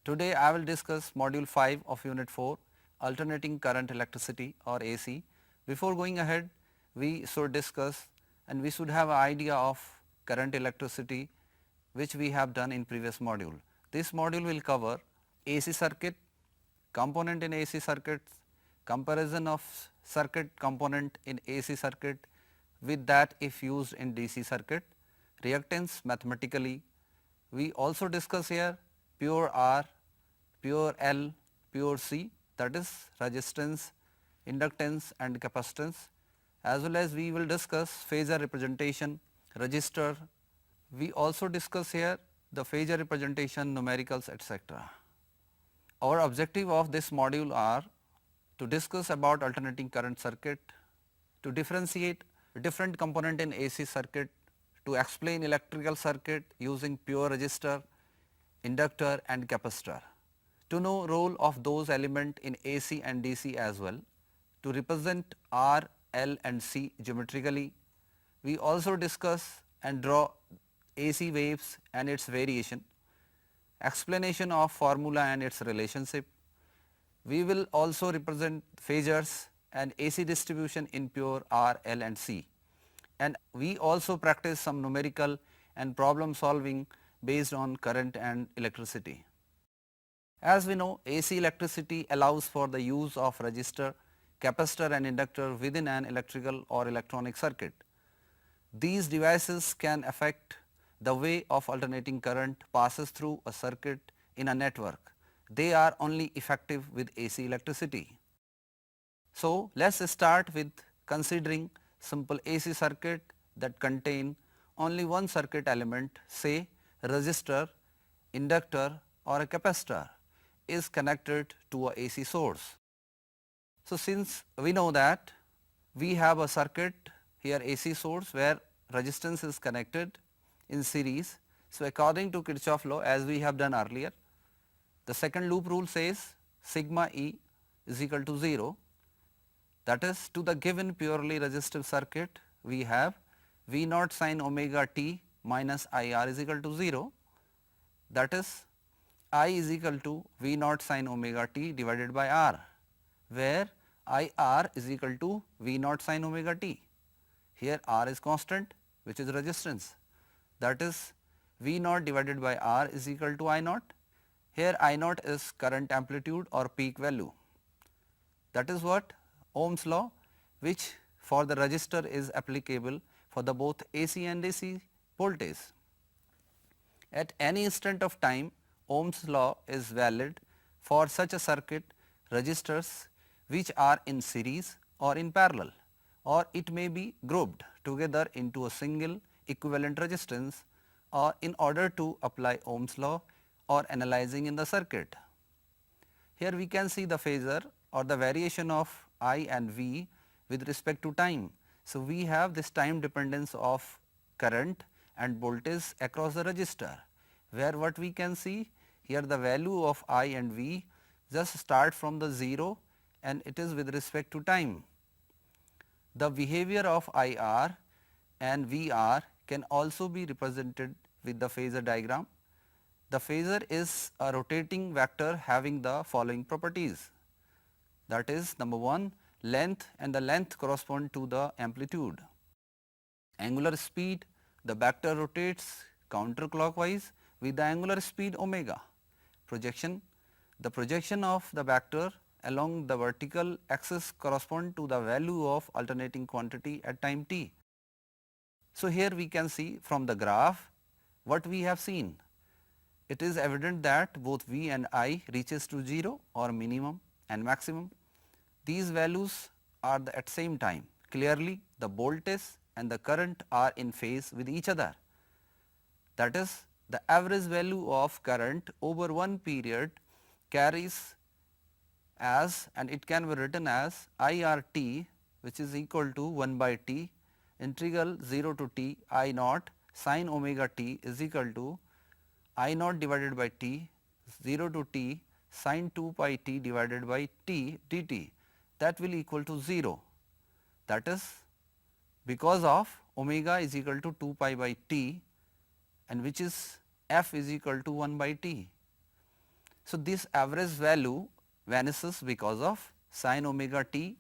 Today I will discuss module 5 of unit 4, alternating current electricity or AC. Before going ahead, we should discuss and we should have an idea of current electricity which we have done in previous module. This module will cover AC circuit, component in AC circuits, comparison of circuit component in AC circuit with that if used in DC circuit, reactance mathematically. We also discuss here pure R, pure L, pure C, that is resistance, inductance and capacitance, as well as we will discuss phasor representation, resistor. We also discuss here the phasor representation, numericals, etc. Our objective of this module are to discuss about alternating current circuit, to differentiate different component in AC circuit, to explain electrical circuit using pure resistor, inductor and capacitor, to know role of those element in AC and DC as well, to represent R, L and C geometrically. We also discuss and draw AC waves and its variation, explanation of formula and its relationship. We will also represent phasors and AC distribution in pure R, L and C, and we also practice some numerical and problem solving based on current and electricity. As we know, AC electricity allows for the use of resistor, capacitor and inductor within an electrical or electronic circuit. These devices can affect the way of alternating current passes through a circuit in a network. They are only effective with AC electricity. So, let us start with considering simple AC circuit that contain only one circuit element, say resistor, inductor or a capacitor is connected to a AC source. So, since we know that we have a circuit here AC source where resistance is connected in series. So, according to Kirchoff law, as we have done earlier, the second loop rule says sigma E is equal to 0, that is to the given purely resistive circuit we have V naught sin omega t minus I r is equal to 0, that is I is equal to V naught sin omega t divided by R, where I r is equal to V naught sin omega t. Here R is constant, which is resistance, that is V naught divided by R is equal to I naught. Here I naught is current amplitude or peak value. That is what Ohm's law, which for the resistor is applicable for the both AC and DC voltage. At any instant of time, Ohm's law is valid for such a circuit resistors which are in series or in parallel, or it may be grouped together into a single equivalent resistance, or in order to apply Ohm's law or analyzing in the circuit. Here we can see the phasor or the variation of I and V with respect to time. So, we have this time dependence of current and voltage across the resistor, where what we can see here the value of I and V just start from the 0 and it is with respect to time. The behavior of I r and V r can also be represented with the phasor diagram. The phasor is a rotating vector having the following properties, that is number 1, length, and the length correspond to the amplitude. Angular speed, the vector rotates counterclockwise with the angular speed omega. Projection, the projection of the vector along the vertical axis correspond to the value of alternating quantity at time t. So, here we can see from the graph what we have seen. It is evident that both V and I reaches to 0 or minimum and maximum. These values are at same time. Clearly, the voltage and the current are in phase with each other. That is, the average value of current over one period carries as, and it can be written as I r t, which is equal to 1 by t integral 0 to t I naught sin omega t is equal to I naught divided by t 0 to t sin 2 pi t divided by t dt, that will equal to 0. That is because of omega is equal to 2 pi by t, and which is f is equal to 1 by t. So, this average value vanishes because of sin omega t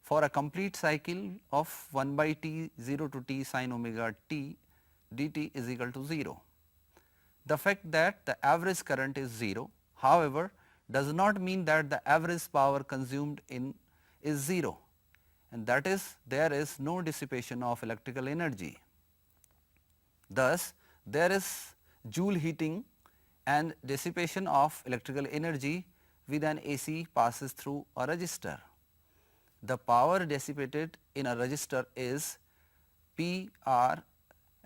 for a complete cycle of 1 by t 0 to t sin omega t dt is equal to 0. The fact that the average current is 0, however, does not mean that the average power consumed in is 0, and that is there is no dissipation of electrical energy. Thus, there is Joule heating and dissipation of electrical energy with an AC passes through a resistor. The power dissipated in a resistor is P r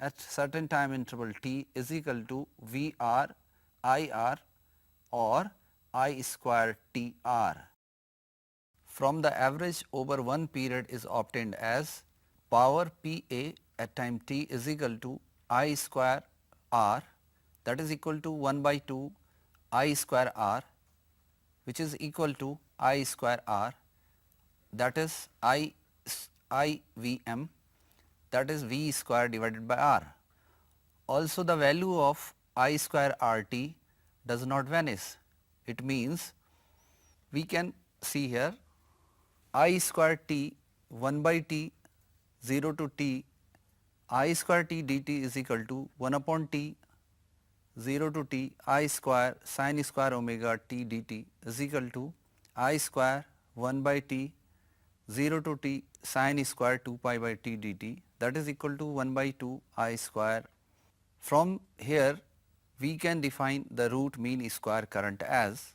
at certain time interval t is equal to V r I r or I square T r. From the average over one period is obtained as power P a at time t is equal to I square r, that is equal to 1 by 2 I square r, which is equal to I square r, that is I V m, that is V square divided by r. Also the value of I square r t does not vanish. It means we can see here I square t 1 by t 0 to t I square t dt is equal to 1 upon t 0 to t I square sin square omega t dt is equal to I square 1 by t 0 to t sin square 2 pi by t dt, that is equal to 1 by 2 I square. From here we can define the root mean square current as,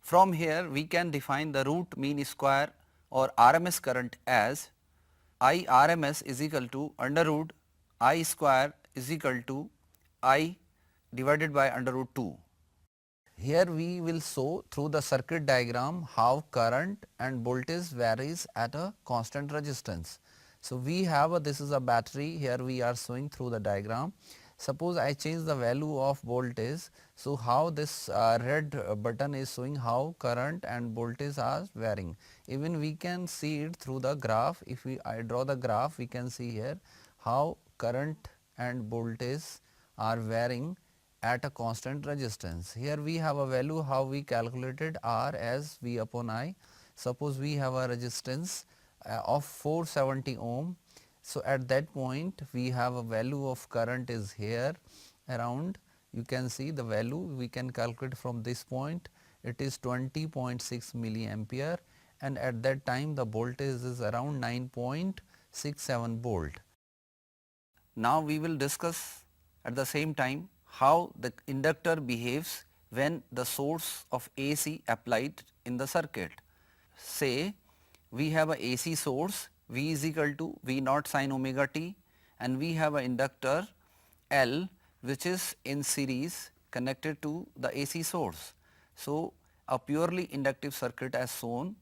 from here we can define the root mean square or RMS current as I RMS is equal to under root I square is equal to I divided by under root 2. Here we will show through the circuit diagram how current and voltage varies at a constant resistance. So, we have this is a battery, here we are showing through the diagram. Suppose I change the value of voltage. So, how this red button is showing how current and voltage are varying. Even we can see it through the graph. If I draw the graph, we can see here how current and voltage are varying at a constant resistance. Here we have a value how we calculated R as V upon I. Suppose we have a resistance of 470 ohm. So, at that point we have a value of current is here around, you can see the value we can calculate from this point, it is 20.6 milliampere, and at that time the voltage is around 9.67 volt. Now, we will discuss at the same time how the inductor behaves when the source of AC applied in the circuit. Say we have a AC source V is equal to V naught sin omega t, and we have an inductor L which is in series connected to the AC source. So, a purely inductive circuit as shown.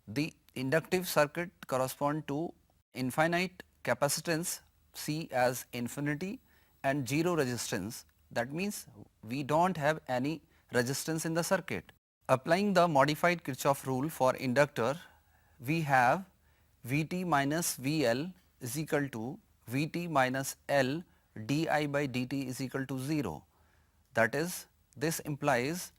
The inductive circuit correspond to infinite capacitance C as infinity and 0 resistance, that means we do not have any resistance in the circuit. Applying the modified Kirchoff rule for inductor, we have Vt minus Vl is equal to Vt minus L di by dt is equal to 0. That is, this implies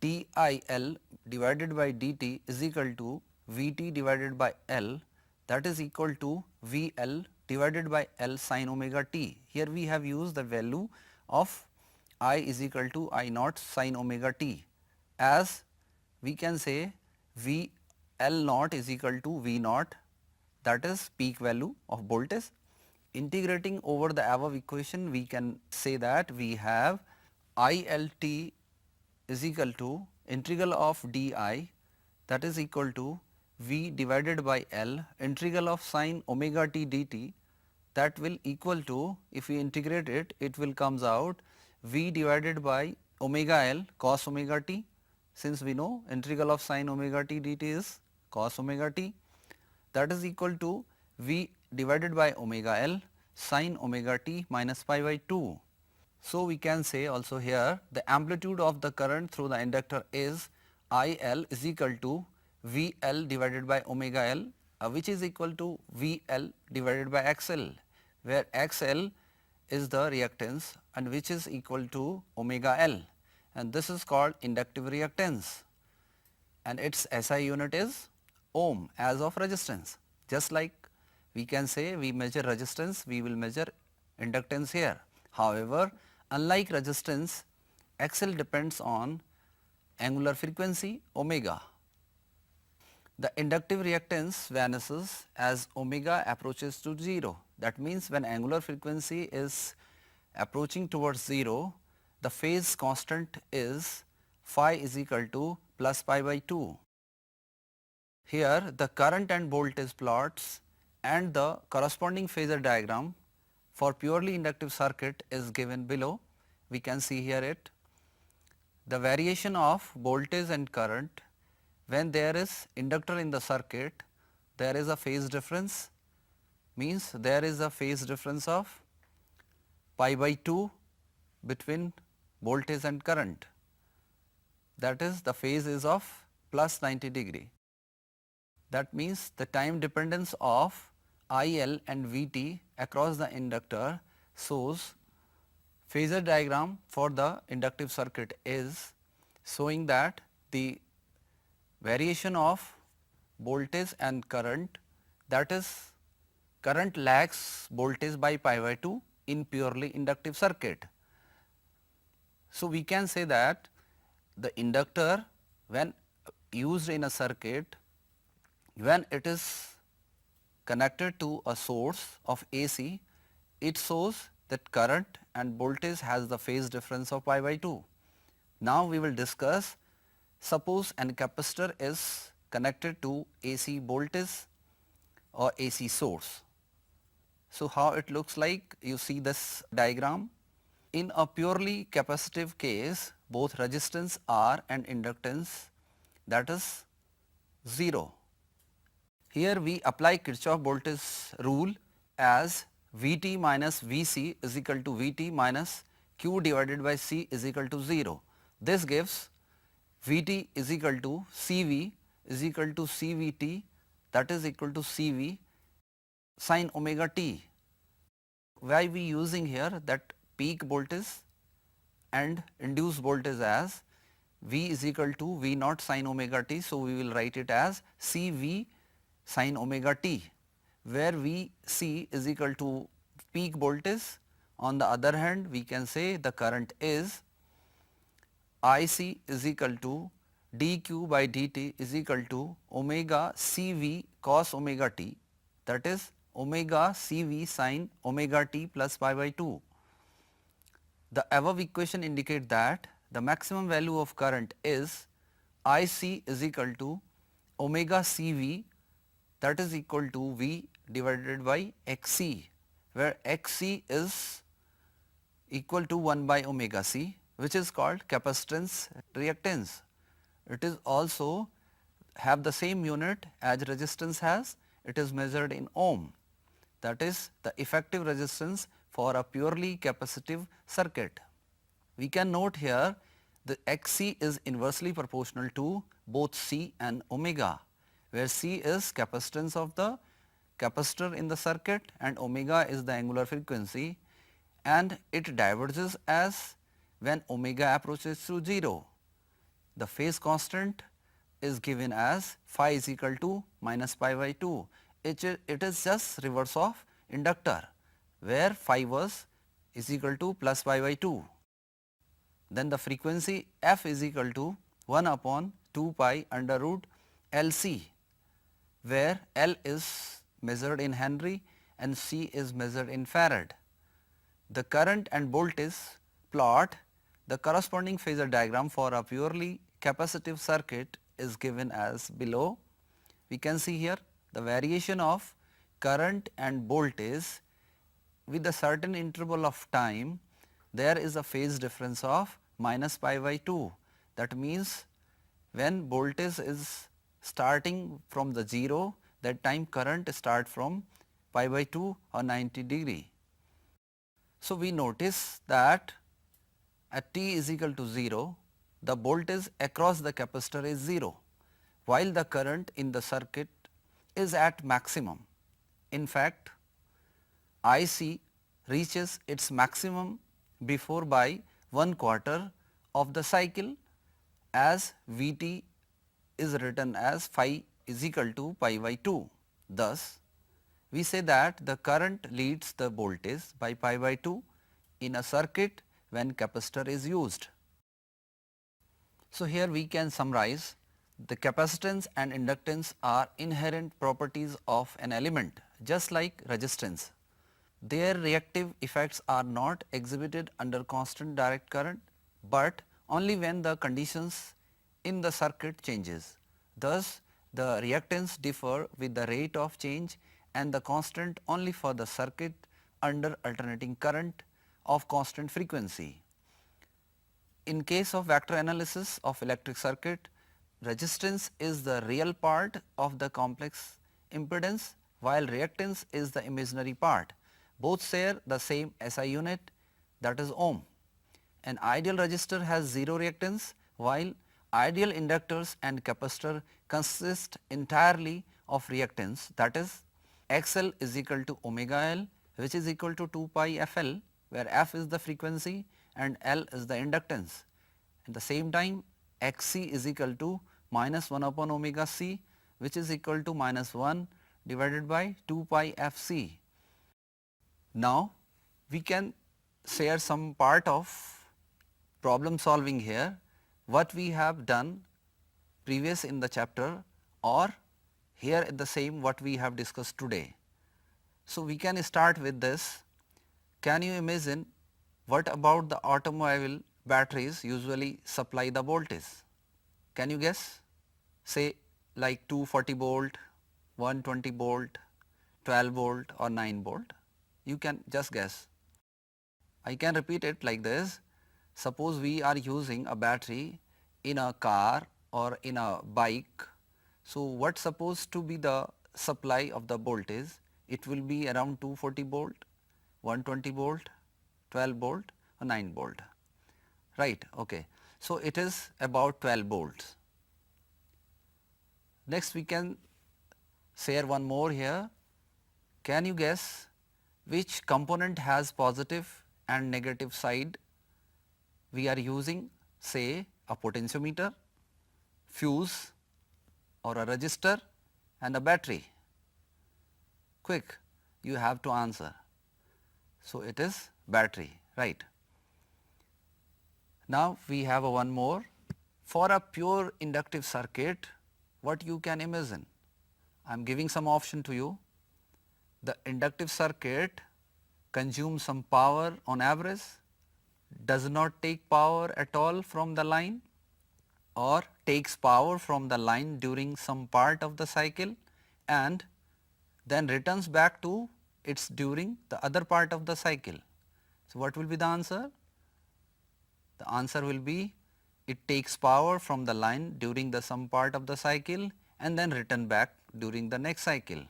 dIL divided by dt is equal to Vt divided by L, that is equal to Vl divided by L sin omega t. Here we have used the value of I is equal to I naught sin omega t, as we can say V L naught is equal to V naught, that is peak value of voltage. Integrating over the above equation, we can say that we have ILT is equal to integral of di, that is equal to V divided by L integral of sin omega t dt, that will equal to, if we integrate it, it will comes out V divided by omega L cos omega t, since we know integral of sin omega t dt is cos omega t, that is equal to V divided by omega L sin omega t minus pi by 2. So, we can say also here the amplitude of the current through the inductor is IL is equal to VL divided by omega L, which is equal to VL divided by XL, where XL is the reactance and which is equal to omega L, and this is called inductive reactance, and its SI unit is ohm as of resistance. Just like we can say we measure resistance, we will measure inductance here. However, unlike resistance, XL depends on angular frequency omega. The inductive reactance vanishes as omega approaches to 0. That means when angular frequency is approaching towards 0, the phase constant is phi is equal to plus pi by 2. Here the current and voltage plots and the corresponding phasor diagram for purely inductive circuit is given below. We can see here it. The variation of voltage and current, when there is inductor in the circuit, there is a phase difference, means there is a phase difference of pi by 2 between voltage and current, that is the phase is of plus 90 degree. That means the time dependence of IL and Vt across the inductor shows phasor diagram for the inductive circuit is showing that the variation of voltage and current, that is current lags voltage by pi by 2 in purely inductive circuit. So, we can say that the inductor when used in a circuit, when it is connected to a source of AC, it shows that current and voltage has the phase difference of pi by 2. Now, we will discuss, suppose an capacitor is connected to AC voltage or AC source. So, how it looks like, you see this diagram. In a purely capacitive case, both resistance R and inductance, that is 0. Here we apply Kirchoff voltage rule as Vt minus Vc is equal to Vt minus Q divided by C is equal to 0. This gives Vt is equal to Cv is equal to Cvt, that is equal to Cv sin omega t. Why we using here that peak voltage and induced voltage as V is equal to V naught sin omega t. So, we will write it as Cv sin omega t, where Vc is equal to peak voltage. On the other hand, we can say the current is Ic is equal to dq by dt is equal to omega Cv cos omega t, that is omega Cv sin omega t plus pi by 2. The above equation indicate that the maximum value of current is Ic is equal to omega Cv, that is equal to V divided by Xc, where Xc is equal to 1 by omega C, which is called capacitance reactance. It is also have the same unit as resistance has, it is measured in ohm, that is the effective resistance for a purely capacitive circuit. We can note here the Xc is inversely proportional to both C and omega, where C is capacitance of the capacitor in the circuit and omega is the angular frequency, and it diverges as when omega approaches to 0. The phase constant is given as phi is equal to minus pi by 2. It is just reverse of inductor, where phi was is equal to plus pi by 2. Then the frequency f is equal to 1 upon 2 pi under root LC, where L is measured in Henry and C is measured in farad. The current and voltage plot the corresponding phasor diagram for a purely capacitive circuit is given as below. We can see here the variation of current and voltage with a certain interval of time, there is a phase difference of minus pi by 2. That means when voltage is starting from the 0, that time current start from pi by 2 or 90 degree. So, we notice that at t is equal to 0, the voltage across the capacitor is 0, while the current in the circuit is at maximum. In fact, Ic reaches its maximum before by 1/4 of the cycle, as Vt is written as phi is equal to pi by 2. Thus, we say that the current leads the voltage by pi by 2 in a circuit when capacitor is used. So, here we can summarize the capacitance and inductance are inherent properties of an element just like resistance. Their reactive effects are not exhibited under constant direct current, but only when the conditions in the circuit changes. Thus, the reactance differ with the rate of change and the constant only for the circuit under alternating current of constant frequency. In case of vector analysis of electric circuit, resistance is the real part of the complex impedance while reactance is the imaginary part. Both share the same SI unit, that is ohm. An ideal resistor has 0 reactance while ideal inductors and capacitor consist entirely of reactance, that is XL is equal to omega L, which is equal to 2 pi FL, where F is the frequency and L is the inductance. At the same time, Xc is equal to minus 1 upon omega c, which is equal to minus 1 divided by 2 pi Fc. Now, we can share some part of problem solving here, what we have done previous in the chapter or here at the same what we have discussed today. So, we can start with this. Can you imagine what about the automobile batteries usually supply the voltage? Can you guess? Say like 240 volt, 120 volt, 12 volt or 9 volt. You can just guess. I can repeat it like this. Suppose we are using a battery in a car or in a bike. So, what supposed to be the supply of the voltage? It will be around 240 volt, 120 volt, 12 volt or 9 volt, right. Okay. So, it is about 12 volts. Next we can share one more here. Can you guess which component has positive and negative side? We are using say a potentiometer, fuse or a resistor and a battery. Quick, you have to answer. So, it is battery, right. Now, we have a one more. For a pure inductive circuit, what you can imagine? I am giving some option to you. The inductive circuit consumes some power on average, does not take power at all from the line or takes power from the line during some part of the cycle and then returns back to its during the other part of the cycle. So, what will be the answer? The answer will be it takes power from the line during the some part of the cycle and then return back during the next cycle.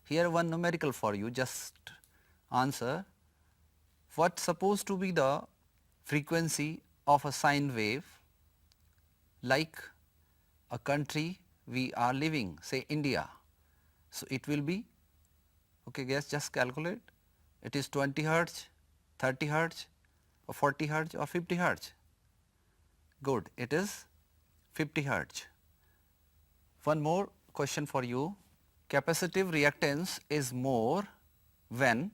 Here one numerical for you, just answer what supposed to be the frequency of a sine wave like a country we are living, say India. So, it will be, okay, guess, just calculate, it is 20 hertz, 30 hertz or 40 hertz or 50 hertz. Good, it is 50 hertz. One more question for you. Capacitive reactance is more when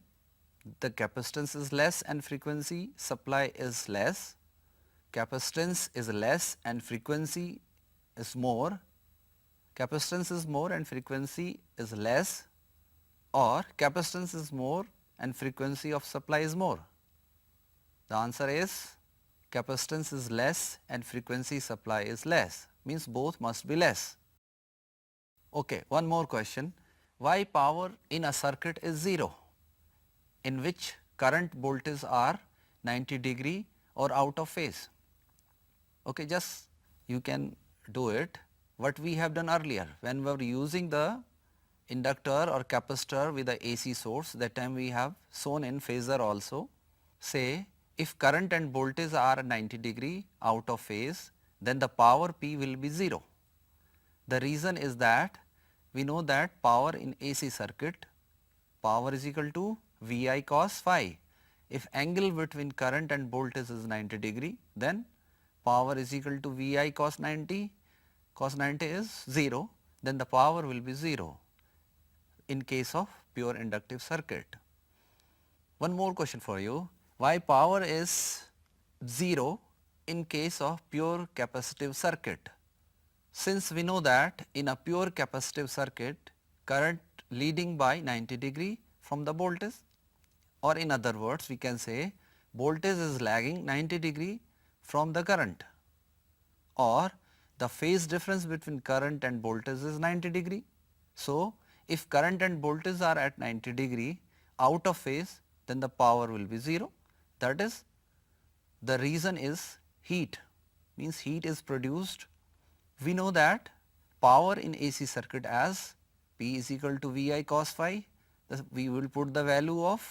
the capacitance is less and frequency supply is less. Capacitance is less and frequency is more. Capacitance is more and frequency is less, or capacitance is more and frequency of supply is more. The answer is capacitance is less and frequency supply is less, means both must be less. Okay, one more question. Why power in a circuit is 0 in which current voltages are 90 degree or out of phase? Okay, just you can do it. What we have done earlier, when we were using the inductor or capacitor with the AC source, that time we have shown in phasor also. Say if current and voltage are 90 degree out of phase, then the power P will be 0. The reason is that we know that power in AC circuit, power is equal to VI cos phi. If angle between current and voltage is 90 degree, then power is equal to Vi cos 90, cos 90 is 0, then the power will be 0 in case of pure inductive circuit. One more question for you, why power is 0 in case of pure capacitive circuit? Since we know that in a pure capacitive circuit, current leading by 90 degree from the voltage, or in other words we can say voltage is lagging 90 degree from the current, or the phase difference between current and voltage is 90 degree. So, if current and voltage are at 90 degree out of phase, then the power will be 0. That is, the reason is heat, means heat is produced. We know that power in AC circuit as P is equal to Vi cos phi, we will put the value of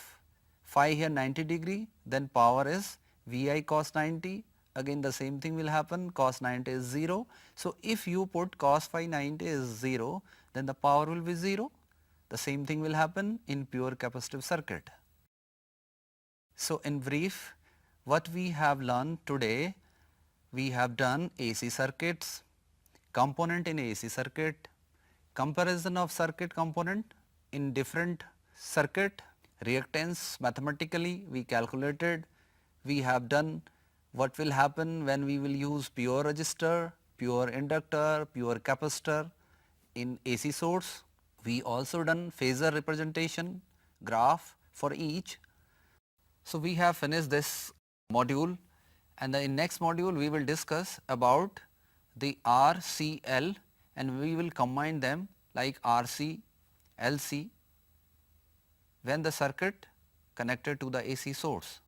phi here 90 degree, then power is Vi cos 90, again the same thing will happen, cos 90 is 0. So, if you put cos phi 90 is 0, then the power will be 0. The same thing will happen in pure capacitive circuit. So, in brief, what we have learned today, we have done AC circuits, component in AC circuit, comparison of circuit component in different circuit, reactance mathematically we calculated, we have done what will happen when we will use pure resistor, pure inductor, pure capacitor in AC source. We also done phasor representation, graph for each. So, we have finished this module, and in next module we will discuss about the R, C, L, and we will combine them like RC, LC when the circuit connected to the AC source.